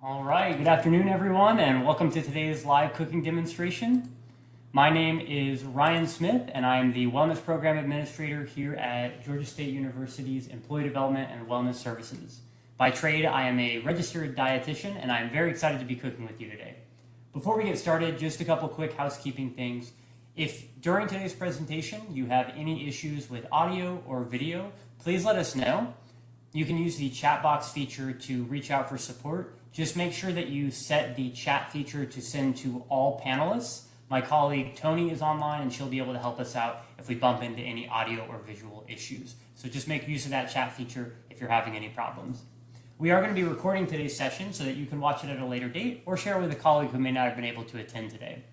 All right, good afternoon everyone, and welcome to today's live cooking demonstration. My name is Ryan Smith, and I am the Wellness Program Administrator here at Georgia State University's Employee Development and Wellness Services. By trade, I am a registered dietitian, and I am very excited to be cooking with you today. Before we get started, just a couple quick housekeeping things. If during today's presentation you have any issues with audio or video, please let us know. You can use the chat box feature to reach out for support. Just make sure that you set the chat feature to send to all panelists. My colleague Tony is online and she'll be able to help us out if we bump into any audio or visual issues. So just make use of that chat feature if you're having any problems. We are going to be recording today's session so that you can watch it at a later date or share with a colleague who may not have been able to attend today.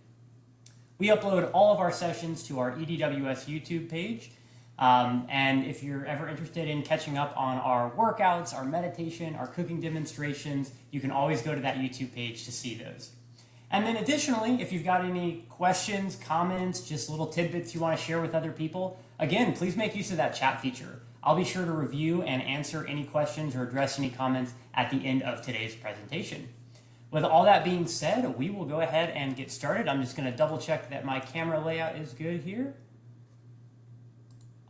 We upload all of our sessions to our EDWS YouTube page. And if you're ever interested in catching up on our workouts, our meditation, our cooking demonstrations, you can always go to that YouTube page to see those. And then additionally, if you've got any questions, comments, just little tidbits you want to share with other people, again, please make use of that chat feature. I'll be sure to review and answer any questions or address any comments at the end of today's presentation. With all that being said, we will go ahead and get started. I'm just going to double check that my camera layout is good here.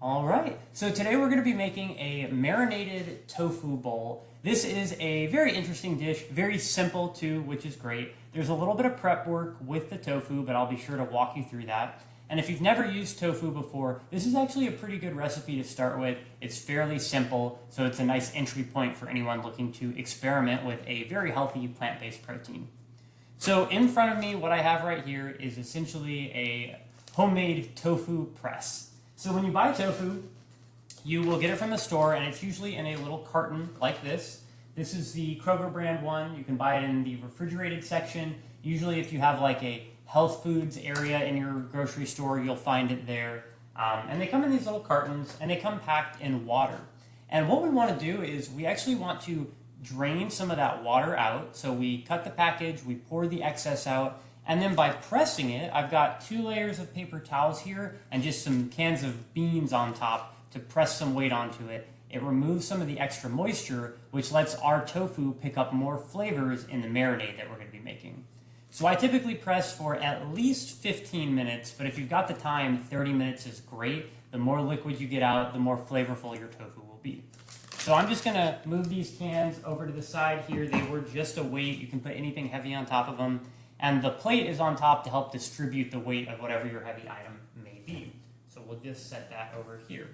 All right, so today we're going to be making a marinated tofu bowl. This is a very interesting dish, very simple too, which is great. There's a little bit of prep work with the tofu, but I'll be sure to walk you through that. And if you've never used tofu before, this is actually a pretty good recipe to start with. It's fairly simple, so it's a nice entry point for anyone looking to experiment with a very healthy plant-based protein. So in front of me, what I have right here is essentially a homemade tofu press. So when you buy tofu, you will get it from the store, and it's usually in a little carton like this. This is the Kroger brand one. You can buy it in the refrigerated section. Usually if you have like a health foods area in your grocery store, you'll find it there. And they come in these little cartons, and they come packed in water. And what we want to do is we actually want to drain some of that water out. So we cut the package, we pour the excess out, and then by pressing it, I've got 2 layers of paper towels here and just some cans of beans on top to press some weight onto it. It removes some of the extra moisture, which lets our tofu pick up more flavors in the marinade that we're going to be making. So I typically press for at least 15 minutes, but if you've got the time, 30 minutes is great. The more liquid you get out, the more flavorful your tofu will be. So I'm just going to move these cans over to the side here. They were just a weight. You can put anything heavy on top of them. And the plate is on top to help distribute the weight of whatever your heavy item may be. So we'll just set that over here.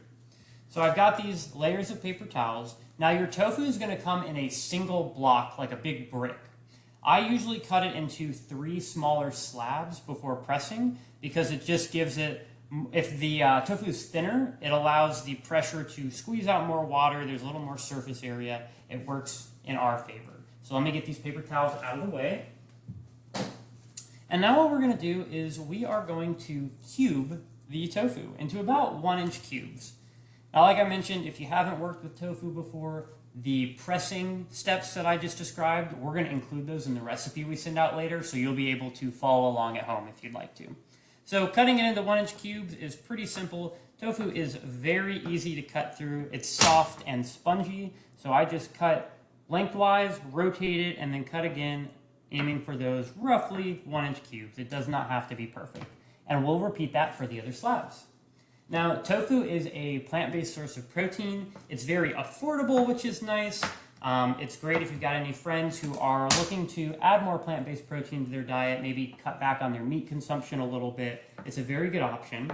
So I've got these layers of paper towels. Now your tofu is going to come in a single block, like a big brick. I usually cut it into 3 smaller slabs before pressing because it just gives it, if the tofu is thinner, it allows the pressure to squeeze out more water. There's a little more surface area. It works in our favor. So let me get these paper towels out of the way. And now what we're going to do is we are going to cube the tofu into about 1-inch cubes. Now, like I mentioned, if you haven't worked with tofu before, the pressing steps that I just described, we're going to include those in the recipe we send out later, so you'll be able to follow along at home if you'd like to. So cutting it into 1-inch cubes is pretty simple. Tofu is very easy to cut through. It's soft and spongy, so I just cut lengthwise, rotate it, and then cut again, aiming for those roughly 1-inch cubes. It does not have to be perfect. And we'll repeat that for the other slabs. Now, tofu is a plant-based source of protein. It's very affordable, which is nice. It's great if you've got any friends who are looking to add more plant-based protein to their diet, maybe cut back on their meat consumption a little bit. It's a very good option.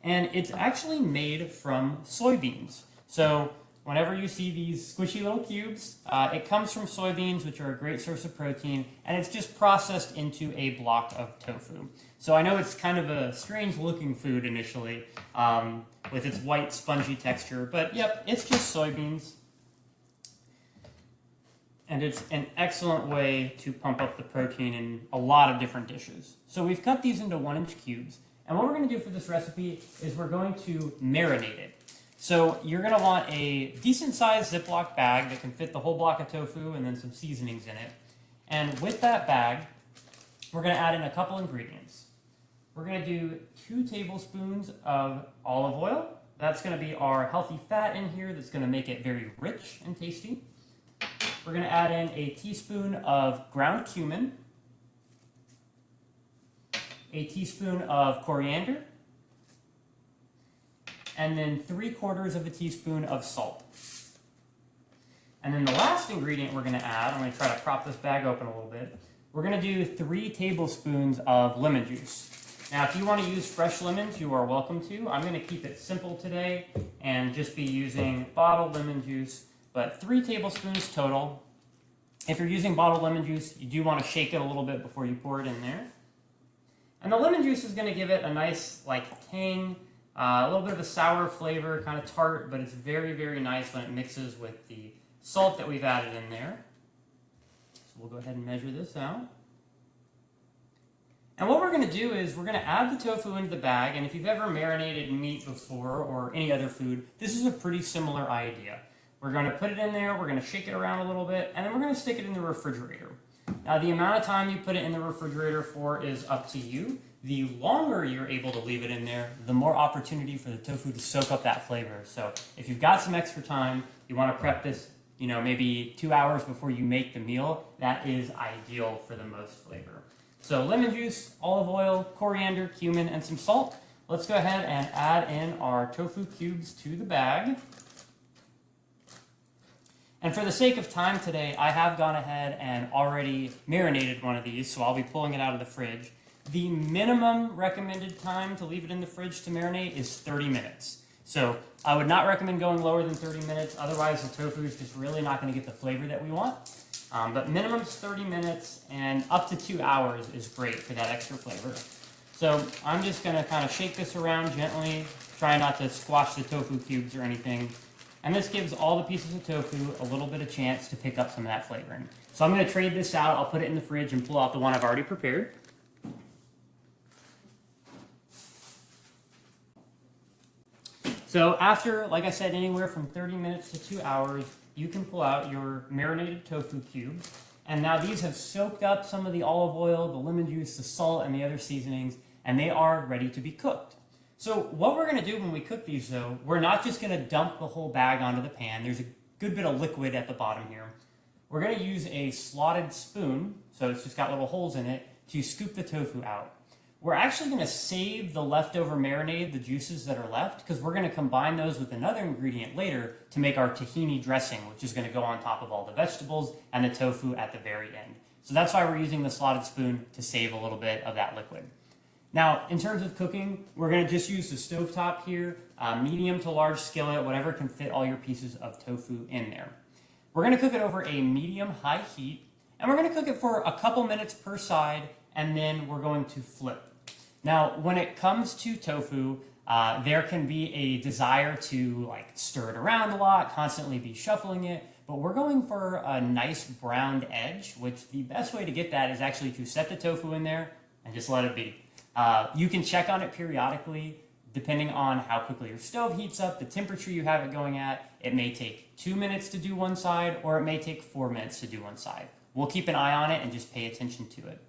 And it's actually made from soybeans. So whenever you see these squishy little cubes, it comes from soybeans, which are a great source of protein, and it's just processed into a block of tofu. So I know it's kind of a strange looking food initially, with its white spongy texture, but yep, it's just soybeans. And it's an excellent way to pump up the protein in a lot of different dishes. So we've cut these into 1-inch cubes, and what we're going to do for this recipe is we're going to marinate it. So you're going to want a decent-sized Ziploc bag that can fit the whole block of tofu and then some seasonings in it. And with that bag, we're going to add in a couple ingredients. We're going to do 2 tablespoons of olive oil. That's going to be our healthy fat in here that's going to make it very rich and tasty. we're going to add in a teaspoon of ground cumin, a teaspoon of coriander, and then 3/4 of a teaspoon of salt. And then the last ingredient we're going to add, I'm going to try to prop this bag open a little bit. We're going to do 3 tablespoons of lemon juice. Now, if you want to use fresh lemons, you are welcome to. I'm going to keep it simple today and just be using bottled lemon juice, but 3 tablespoons total. If you're using bottled lemon juice, you do want to shake it a little bit before you pour it in there. And the lemon juice is going to give it a nice tang, a little bit of a sour flavor, kind of tart, but it's very, very nice when it mixes with the salt that we've added in there. So we'll go ahead and measure this out. And what we're going to do is we're going to add the tofu into the bag, and if you've ever marinated meat before or any other food, this is a pretty similar idea. We're going to put it in there, we're going to shake it around a little bit, and then we're going to stick it in the refrigerator. Now, the amount of time you put it in the refrigerator for is up to you. The longer you're able to leave it in there, the more opportunity for the tofu to soak up that flavor. So if you've got some extra time, you want to prep this, maybe 2 hours before you make the meal, that is ideal for the most flavor. So lemon juice, olive oil, coriander, cumin, and some salt. Let's go ahead and add in our tofu cubes to the bag. And for the sake of time today, I have gone ahead and already marinated one of these, so I'll be pulling it out of the fridge. The minimum recommended time to leave it in the fridge to marinate is 30 minutes. So I would not recommend going lower than 30 minutes, otherwise the tofu is just really not going to get the flavor that we want. But minimum is 30 minutes, and up to 2 hours is great for that extra flavor. So I'm just going to kind of shake this around gently, try not to squash the tofu cubes or anything. And this gives all the pieces of tofu a little bit of chance to pick up some of that flavoring. So I'm going to trade this out. I'll put it in the fridge and pull out the one I've already prepared. So after, like I said, anywhere from 30 minutes to 2 hours, you can pull out your marinated tofu cubes. And now these have soaked up some of the olive oil, the lemon juice, the salt, and the other seasonings, and they are ready to be cooked. So what we're going to do when we cook these, though, we're not just going to dump the whole bag onto the pan. There's a good bit of liquid at the bottom here. We're going to use a slotted spoon, so it's just got little holes in it, to scoop the tofu out. We're actually going to save the leftover marinade, the juices that are left, because we're going to combine those with another ingredient later to make our tahini dressing, which is going to go on top of all the vegetables and the tofu at the very end. So that's why we're using the slotted spoon, to save a little bit of that liquid. Now, in terms of cooking, we're going to just use the stovetop here, medium to large skillet, whatever can fit all your pieces of tofu in there. We're going to cook it over a medium-high heat, and we're going to cook it for a couple minutes per side, and then we're going to flip. Now, when it comes to tofu, there can be a desire to stir it around a lot, constantly be shuffling it, but we're going for a nice browned edge, which the best way to get that is actually to set the tofu in there and just let it be. You can check on it periodically, depending on how quickly your stove heats up, the temperature you have it going at. It may take 2 minutes to do one side, or it may take 4 minutes to do one side. We'll keep an eye on it and just pay attention to it.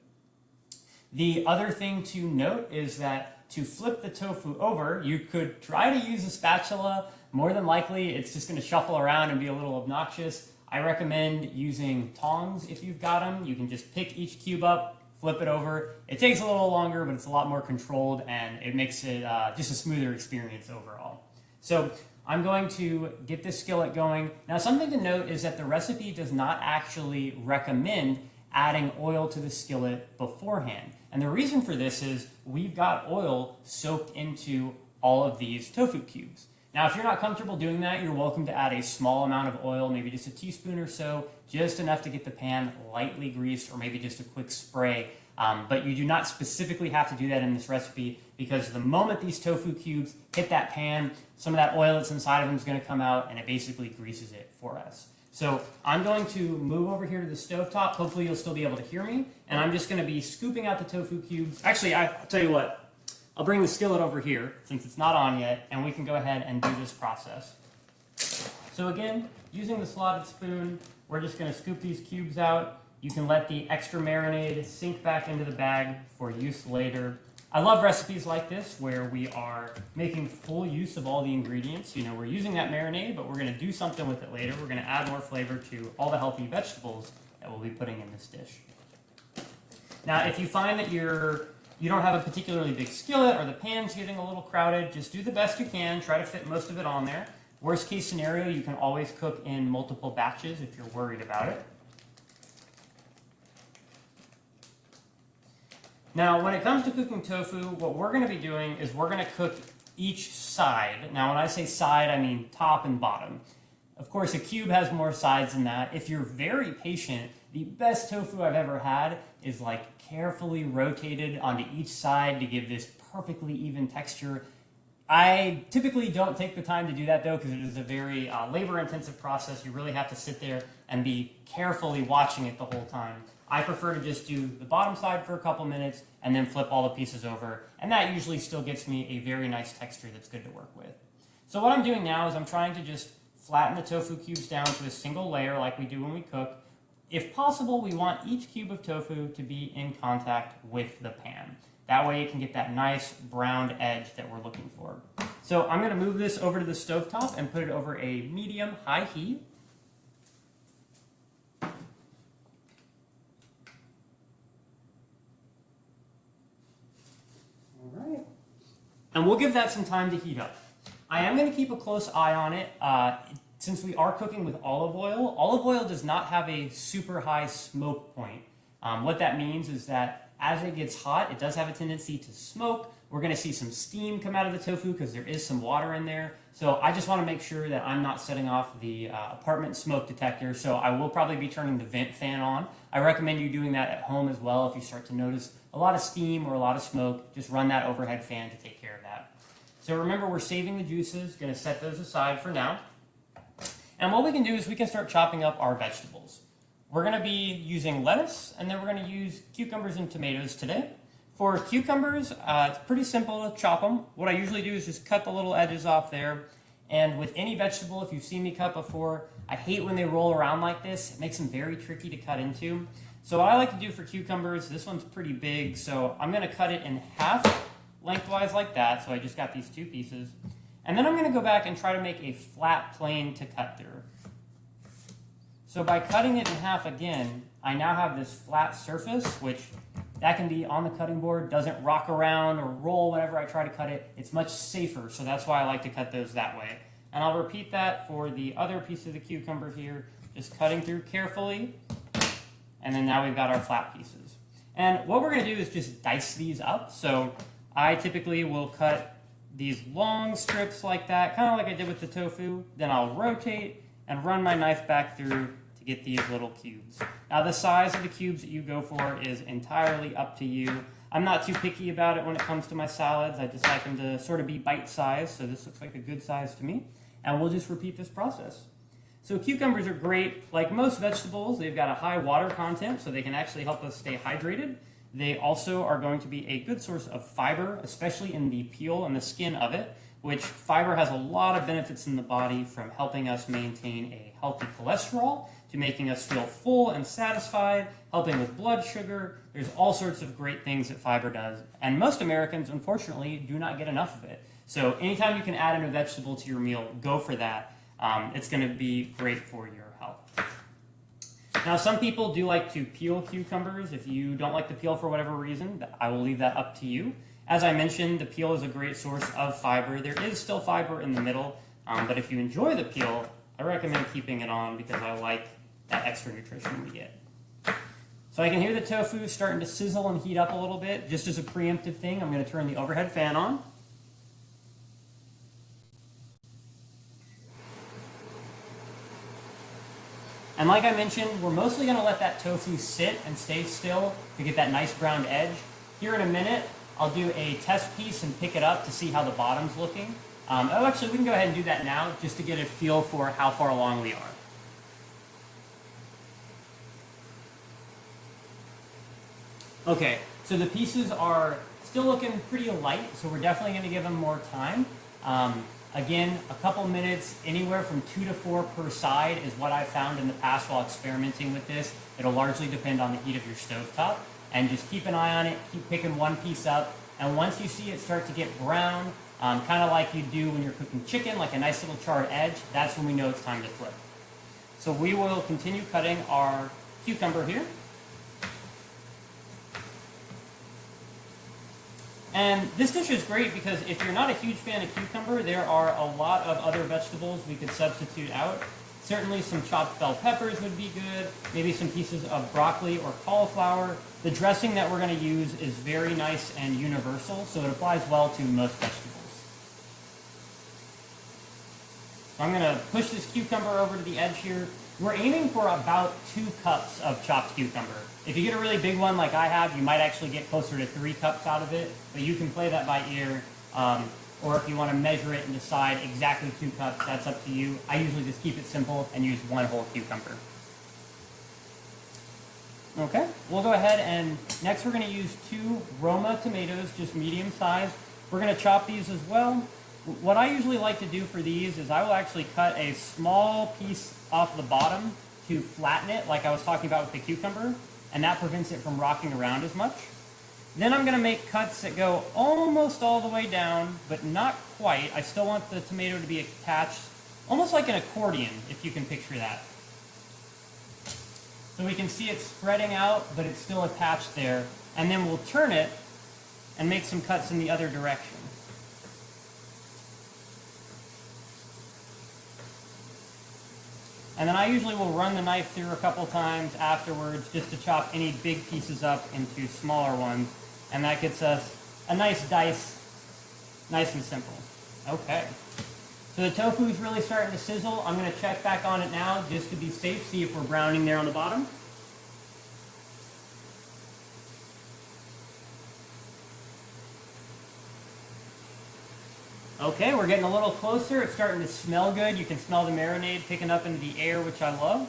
The other thing to note is that to flip the tofu over, you could try to use a spatula. More than likely, it's just going to shuffle around and be a little obnoxious. I recommend using tongs if you've got them. You can just pick each cube up, flip it over. It takes a little longer, but it's a lot more controlled, and it makes it just a smoother experience overall. So I'm going to get this skillet going. Now, something to note is that the recipe does not actually recommend adding oil to the skillet beforehand. And the reason for this is we've got oil soaked into all of these tofu cubes. Now, if you're not comfortable doing that, you're welcome to add a small amount of oil, maybe just a teaspoon or so, just enough to get the pan lightly greased, or maybe just a quick spray. But you do not specifically have to do that in this recipe, because the moment these tofu cubes hit that pan, some of that oil that's inside of them is going to come out, and it basically greases it for us. So I'm going to move over here to the stovetop. Hopefully you'll still be able to hear me. And I'm just going to be scooping out the tofu cubes. Actually, I'll tell you what. I'll bring the skillet over here, since it's not on yet, and we can go ahead and do this process. So again, using the slotted spoon, we're just going to scoop these cubes out. You can let the extra marinade sink back into the bag for use later. I love recipes like this where we are making full use of all the ingredients. You know, we're using that marinade, but we're going to do something with it later. We're going to add more flavor to all the healthy vegetables that we'll be putting in this dish. Now, if you find that you don't have a particularly big skillet or the pan's getting a little crowded, just do the best you can. Try to fit most of it on there. Worst case scenario, you can always cook in multiple batches if you're worried about it. Now, when it comes to cooking tofu, what we're going to be doing is we're going to cook each side. Now, when I say side, I mean top and bottom. Of course, a cube has more sides than that. If you're very patient, the best tofu I've ever had is like carefully rotated onto each side to give this perfectly even texture. I typically don't take the time to do that though, because it is a very labor-intensive process. You really have to sit there and be carefully watching it the whole time. I prefer to just do the bottom side for a couple minutes and then flip all the pieces over. And that usually still gets me a very nice texture that's good to work with. So what I'm doing now is I'm trying to just flatten the tofu cubes down to a single layer like we do when we cook. If possible, we want each cube of tofu to be in contact with the pan. That way you can get that nice browned edge that we're looking for. So I'm going to move this over to the stovetop and put it over a medium-high heat. And we'll give that some time to heat up. I am going to keep a close eye on it. Since we are cooking with olive oil does not have a super high smoke point. What that means is that as it gets hot, it does have a tendency to smoke. We're going to see some steam come out of the tofu because there is some water in there. So I just want to make sure that I'm not setting off the apartment smoke detector. So I will probably be turning the vent fan on. I recommend you doing that at home as well. If you start to notice a lot of steam or a lot of smoke, just run that overhead fan to take care of that. So remember, we're saving the juices, going to set those aside for now. And what we can do is we can start chopping up our vegetables. We're going to be using lettuce, and then we're going to use cucumbers and tomatoes today. For cucumbers, it's pretty simple to chop them. What I usually do is just cut the little edges off there. And with any vegetable, if you've seen me cut before, I hate when they roll around like this. It makes them very tricky to cut into. So what I like to do for cucumbers, this one's pretty big, so I'm going to cut it in half lengthwise like that. So I just got these two pieces. And then I'm going to go back and try to make a flat plane to cut through. So by cutting it in half again, I now have this flat surface, which that can be on the cutting board, doesn't rock around or roll whenever I try to cut it. It's much safer, so that's why I like to cut those that way. And I'll repeat that for the other piece of the cucumber here, just cutting through carefully. And then now we've got our flat pieces. And what we're going to do is just dice these up. So I typically will cut these long strips like that, kind of like I did with the tofu. Then I'll rotate and run my knife back through to get these little cubes. Now the size of the cubes that you go for is entirely up to you. I'm not too picky about it when it comes to my salads. I just like them to sort of be bite-sized, so this looks like a good size to me. And we'll just repeat this process. So cucumbers are great. Like most vegetables, they've got a high water content, so they can actually help us stay hydrated. They also are going to be a good source of fiber, especially in the peel and the skin of it, which fiber has a lot of benefits in the body, from helping us maintain a healthy cholesterol to making us feel full and satisfied, helping with blood sugar. There's all sorts of great things that fiber does, and most Americans, unfortunately, do not get enough of it. So anytime you can add in a vegetable to your meal, go for that. It's going to be great for your health. Now, some people do like to peel cucumbers. If you don't like the peel for whatever reason, I will leave that up to you. As I mentioned, the peel is a great source of fiber. There is still fiber in the middle, but if you enjoy the peel, I recommend keeping it on because I like that extra nutrition we get. So I can hear the tofu starting to sizzle and heat up a little bit. Just as a preemptive thing, I'm going to turn the overhead fan on. And like I mentioned, we're mostly going to let that tofu sit and stay still to get that nice brown edge. Here in a minute, I'll do a test piece and pick it up to see how the bottom's looking. Actually, we can go ahead and do that now just to get a feel for how far along we are. Okay, so the pieces are still looking pretty light, so we're definitely going to give them more time. Again, a couple minutes, anywhere from 2 to 4 per side is what I've found in the past while experimenting with this. It'll largely depend on the heat of your stovetop. And just keep an eye on it, keep picking one piece up, And once you see it start to get brown, kind of like you do when you're cooking chicken, like a nice little charred edge, that's when we know it's time to flip. So we will continue cutting our cucumber here. And this dish is great because if you're not a huge fan of cucumber, there are a lot of other vegetables we could substitute out. Certainly some chopped bell peppers would be good, maybe some pieces of broccoli or cauliflower. The dressing that we're going to use is very nice and universal, so it applies well to most vegetables. So I'm going to push this cucumber over to the edge here. We're aiming for about 2 cups of chopped cucumber. If you get a really big one like I have, you might actually get closer to 3 cups out of it, but you can play that by ear. Or if you want to measure it and decide exactly 2 cups, that's up to you. I usually just keep it simple and use 1 whole cucumber. Okay, we'll go ahead and next we're going to use 2 Roma tomatoes, just medium size. We're going to chop these as well. What I usually like to do for these is I will actually cut a small piece off the bottom to flatten it, like I was talking about with the cucumber, and that prevents it from rocking around as much. Then I'm going to make cuts that go almost all the way down, but not quite. I still want the tomato to be attached, almost like an accordion, if you can picture that. So we can see it spreading out, but it's still attached there. And then we'll turn it and make some cuts in the other direction. And then I usually will run the knife through a couple times afterwards just to chop any big pieces up into smaller ones. And that gets us a nice dice, nice and simple. Okay. So the tofu is really starting to sizzle. I'm going to check back on it now just to be safe, see if we're browning there on the bottom. Okay, we're getting a little closer. It's starting to smell good. You can smell the marinade picking up into the air, which I love.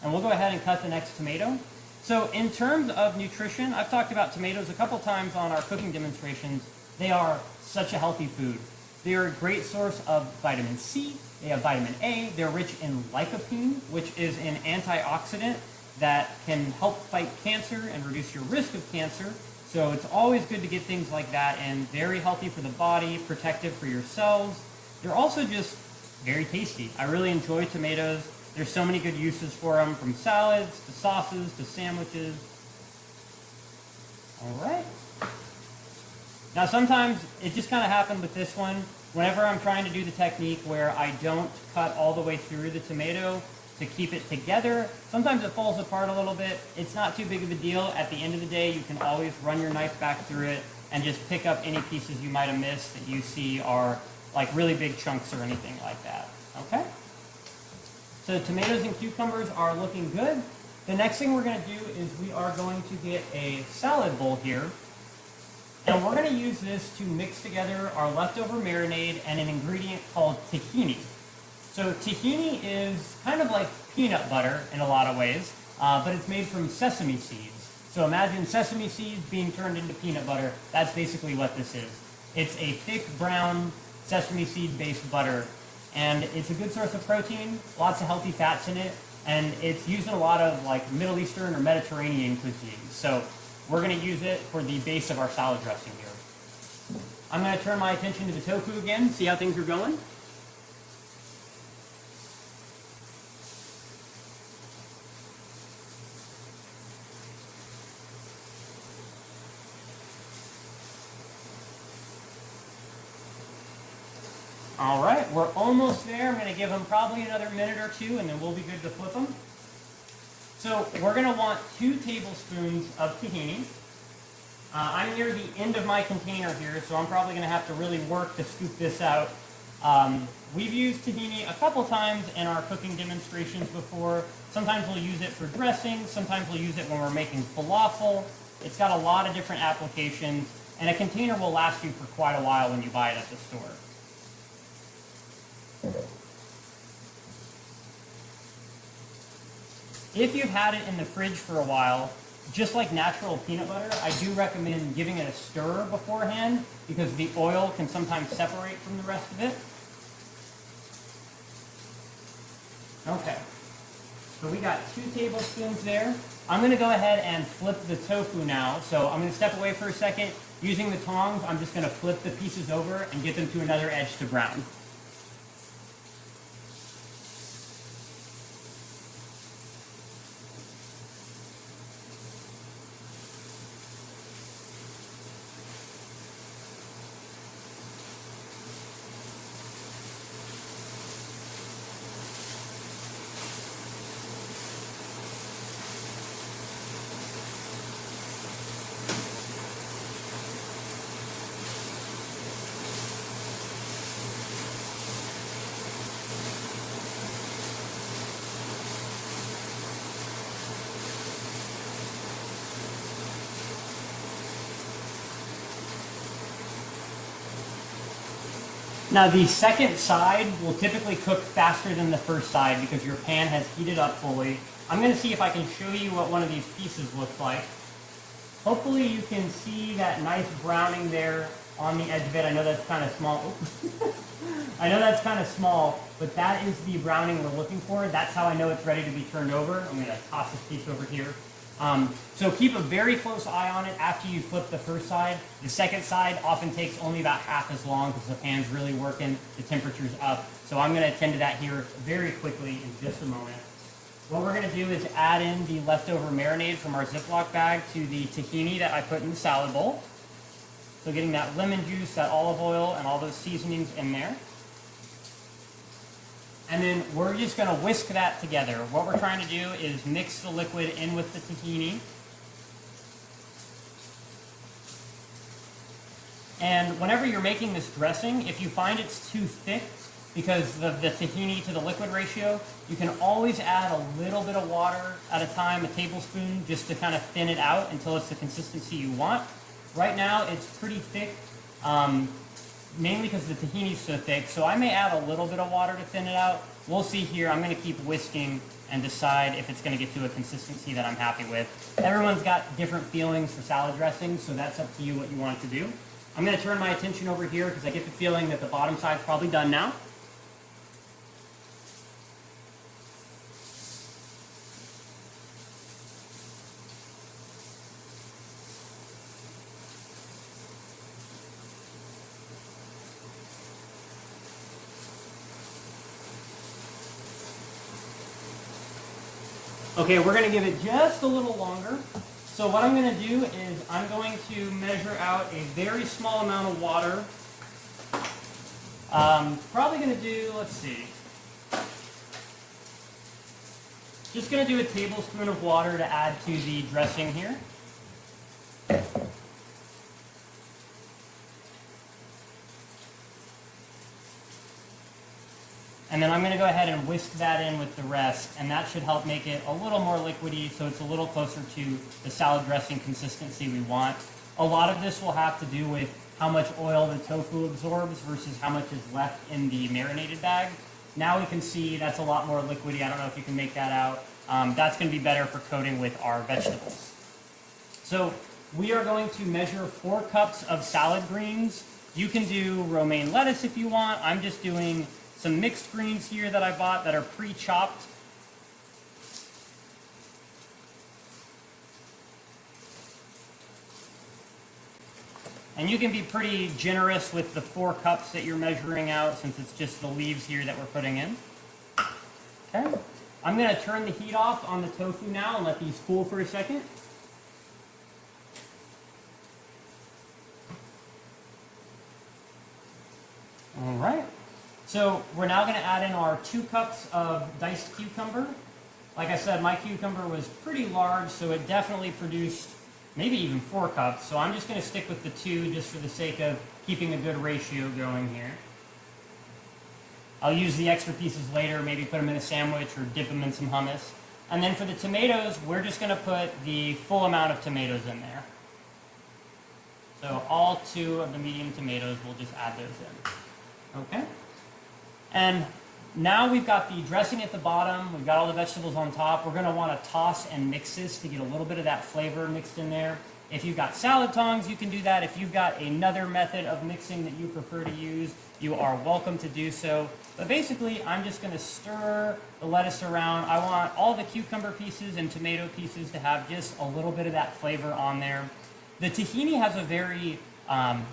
And we'll go ahead and cut the next tomato. So in terms of nutrition, I've talked about tomatoes a couple times on our cooking demonstrations. They are such a healthy food. They are a great source of vitamin C. They have vitamin A. They're rich in lycopene, which is an antioxidant that can help fight cancer and reduce your risk of cancer. So it's always good to get things like that in. Very healthy for the body, protective for your cells. They're also just very tasty. I really enjoy tomatoes. There's so many good uses for them, from salads to sauces to sandwiches. All right. Now sometimes it just kind of happened with this one. Whenever I'm trying to do the technique where I don't cut all the way through the tomato to keep it together, sometimes it falls apart a little bit. It's not too big of a deal. At the end of the day, you can always run your knife back through it and just pick up any pieces you might have missed that you see are like really big chunks or anything like that. Okay? So the tomatoes and cucumbers are looking good. The next thing we're going to do is we are going to get a salad bowl here. And we're going to use this to mix together our leftover marinade and an ingredient called tahini. So tahini is kind of like peanut butter in a lot of ways, but it's made from sesame seeds. So imagine sesame seeds being turned into peanut butter. That's basically what this is. It's a thick brown sesame seed based butter, and it's a good source of protein, lots of healthy fats in it, and it's used in a lot of like Middle Eastern or Mediterranean cuisines. So we're going to use it for the base of our salad dressing here. I'm going to turn my attention to the tofu again, see how things are going. All right, we're almost there. I'm going to give them probably another minute or 2, and then we'll be good to flip them. So we're going to want 2 tablespoons of tahini. I'm near the end of my container here, so I'm probably going to have to really work to scoop this out. We've used tahini a couple times in our cooking demonstrations before. Sometimes we'll use it for dressing. Sometimes we'll use it when we're making falafel. It's got a lot of different applications, and a container will last you for quite a while when you buy it at the store. If you've had it in the fridge for a while, just like natural peanut butter, I do recommend giving it a stir beforehand because the oil can sometimes separate from the rest of it. Okay, so we got 2 tablespoons there. I'm going to go ahead and flip the tofu now. So I'm going to step away for a second. Using the tongs, I'm just going to flip the pieces over and get them to another edge to brown. Now the second side will typically cook faster than the first side because your pan has heated up fully. I'm going to see if I can show you what one of these pieces looks like. Hopefully you can see that nice browning there on the edge of it. I know that's kind of small. I know that's kind of small, but that is the browning we're looking for. That's how I know it's ready to be turned over. I'm going to toss this piece over here. So keep a very close eye on it after you flip the first side. The second side often takes only about half as long because the pan's really working, the temperature's up. So I'm going to attend to that here very quickly in just a moment. What we're going to do is add in the leftover marinade from our Ziploc bag to the tahini that I put in the salad bowl. So getting that lemon juice, that olive oil, and all those seasonings in there. And then we're just going to whisk that together. What we're trying to do is mix the liquid in with the tahini. And whenever you're making this dressing, if you find it's too thick because of the tahini to the liquid ratio, you can always add a little bit of water at a time, a tablespoon, just to kind of thin it out until it's the consistency you want. Right now it's pretty thick. Mainly because the tahini is so thick, so I may add a little bit of water to thin it out. We'll see here. I'm going to keep whisking and decide if it's going to get to a consistency that I'm happy with. Everyone's got different feelings for salad dressings, so that's up to you what you want to do. I'm going to turn my attention over here because I get the feeling that the bottom side's probably done now. Okay, we're going to give it just a little longer. So what I'm going to do is I'm going to measure out a very small amount of water. Probably going to do, let's see. Just going to do a tablespoon of water to add to the dressing here. And then I'm going to go ahead and whisk that in with the rest, and that should help make it a little more liquidy so it's a little closer to the salad dressing consistency we want. A lot of this will have to do with how much oil the tofu absorbs versus how much is left in the marinated bag. Now we can see that's a lot more liquidy. I don't know if you can make that out. That's going to be better for coating with our vegetables. So we are going to measure 4 cups of salad greens. You can do romaine lettuce if you want. I'm just doing some mixed greens here that I bought that are pre-chopped. And you can be pretty generous with the 4 cups that you're measuring out since it's just the leaves here that we're putting in. Okay. I'm going to turn the heat off on the tofu now and let these cool for a second. All right. So we're now going to add in our 2 cups of diced cucumber. Like I said, my cucumber was pretty large, so it definitely produced maybe even 4 cups. So I'm just going to stick with the 2 just for the sake of keeping a good ratio going here. I'll use the extra pieces later, maybe put them in a sandwich or dip them in some hummus. And then for the tomatoes, we're just going to put the full amount of tomatoes in there. So all 2 of the medium tomatoes, we'll just add those in. Okay? And now we've got the dressing at the bottom, we've got all the vegetables on top. We're going to want to toss and mix this to get a little bit of that flavor mixed in there. If you've got salad tongs, you can do that. If you've got another method of mixing that you prefer to use, you are welcome to do so. But basically, I'm just going to stir the lettuce around. I want all the cucumber pieces and tomato pieces to have just a little bit of that flavor on there. The tahini has a very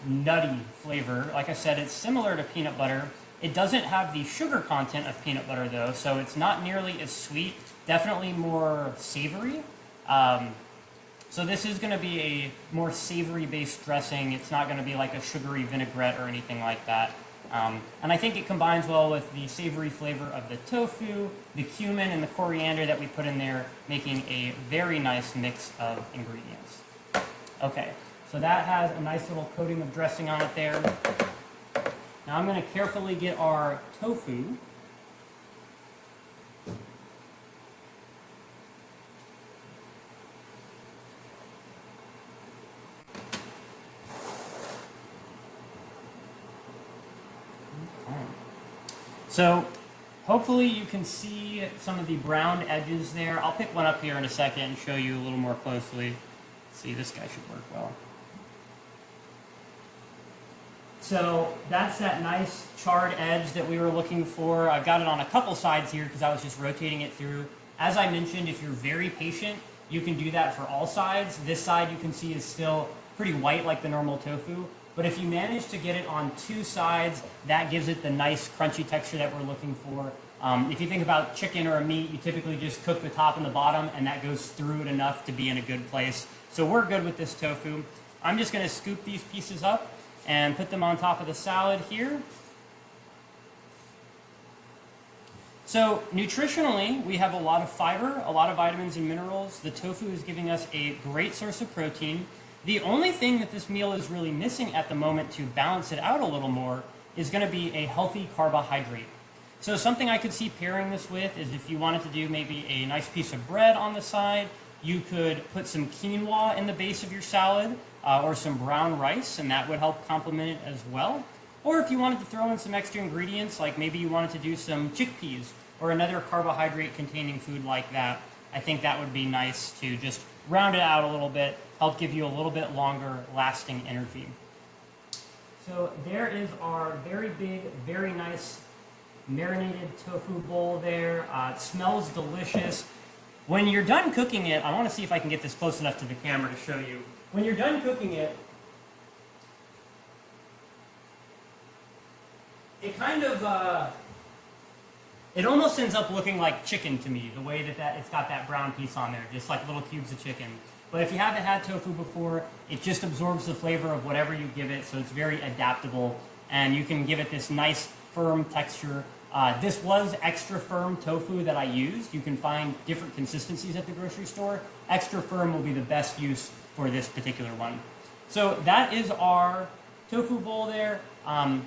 nutty flavor. Like I said, it's similar to peanut butter. It doesn't have the sugar content of peanut butter though, so it's not nearly as sweet, definitely more savory. So this is going to be a more savory based dressing. It's not going to be like a sugary vinaigrette or anything like that. And I think it combines well with the savory flavor of the tofu, the cumin, and the coriander that we put in there, making a very nice mix of ingredients. Okay, so that has a nice little coating of dressing on it there. Now I'm going to carefully get our tofu. So hopefully you can see some of the brown edges there. I'll pick one up here in a second and show you a little more closely. See, this guy should work well. So that's that nice charred edge that we were looking for. I've got it on a couple sides here because I was just rotating it through. As I mentioned, if you're very patient, you can do that for all sides. This side you can see is still pretty white like the normal tofu. But if you manage to get it on two sides, that gives it the nice crunchy texture that we're looking for. If you think about chicken or a meat, you typically just cook the top and the bottom, and that goes through it enough to be in a good place. So we're good with this tofu. I'm just going to scoop these pieces up and put them on top of the salad here. So nutritionally, we have a lot of fiber, a lot of vitamins and minerals. The tofu is giving us a great source of protein. The only thing that this meal is really missing at the moment to balance it out a little more is going to be a healthy carbohydrate. So something I could see pairing this with is if you wanted to do maybe a nice piece of bread on the side, you could put some quinoa in the base of your salad or some brown rice, and that would help complement it as well. Or if you wanted to throw in some extra ingredients, like maybe you wanted to do some chickpeas or another carbohydrate containing food like that, I think that would be nice to just round it out a little bit, help give you a little bit longer lasting energy. So there is our very big, very nice marinated tofu bowl there. It smells delicious. When you're done cooking it, I want to see if I can get this close enough to the camera to show you. When you're done cooking it, it kind of, it almost ends up looking like chicken to me, the way that it's got that brown piece on there, just like little cubes of chicken. But if you haven't had tofu before, it just absorbs the flavor of whatever you give it, so it's very adaptable, and you can give it this nice, firm texture. This was extra firm tofu that I used. You can find different consistencies at the grocery store. Extra firm will be the best use for this particular one. So that is our tofu bowl there.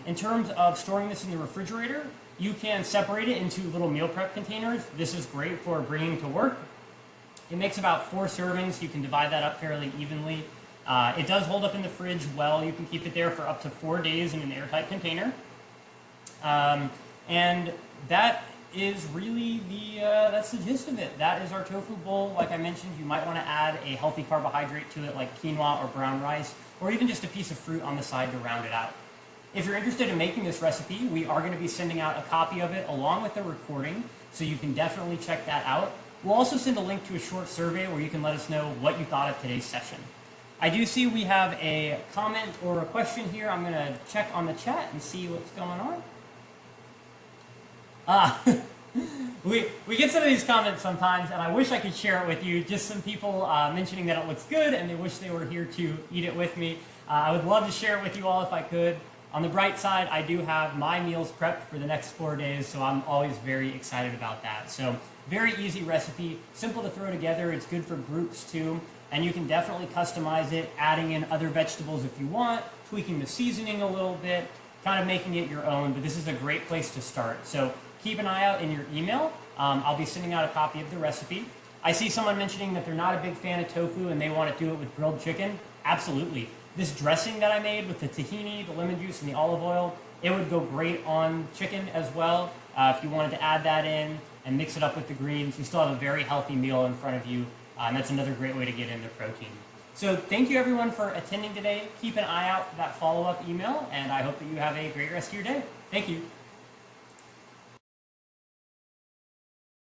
In terms of storing this in the refrigerator, you can separate it into little meal prep containers. This is great for bringing to work. It makes about 4 servings. You can divide that up fairly evenly. It does hold up in the fridge well. You can keep it there for up to 4 days in an airtight container. And that is really that's the gist of it. That is our tofu bowl. Like I mentioned, you might want to add a healthy carbohydrate to it like quinoa or brown rice, or even just a piece of fruit on the side to round it out. If you're interested in making this recipe, we are going to be sending out a copy of it along with the recording, so you can definitely check that out. We'll also send a link to a short survey where you can let us know what you thought of today's session. I do see we have a comment or a question here. I'm going to check on the chat and see what's going on. We get some of these comments sometimes, and I wish I could share it with you. Just some people mentioning that it looks good and they wish they were here to eat it with me. I would love to share it with you all if I could. On the bright side, I do have my meals prepped for the next 4 days, so I'm always very excited about that. So very easy recipe, simple to throw together. It's good for groups too, and you can definitely customize it, adding in other vegetables if you want, tweaking the seasoning a little bit, kind of making it your own, but this is a great place to start. So keep an eye out in your email. I'll be sending out a copy of the recipe. I see someone mentioning that they're not a big fan of tofu and they want to do it with grilled chicken. Absolutely. This dressing that I made with the tahini, the lemon juice, and the olive oil, it would go great on chicken as well. If you wanted to add that in and mix it up with the greens, you still have a very healthy meal in front of you, and that's another great way to get in the protein. So thank you everyone for attending today. Keep an eye out for that follow-up email, and I hope that you have a great rest of your day. Thank you.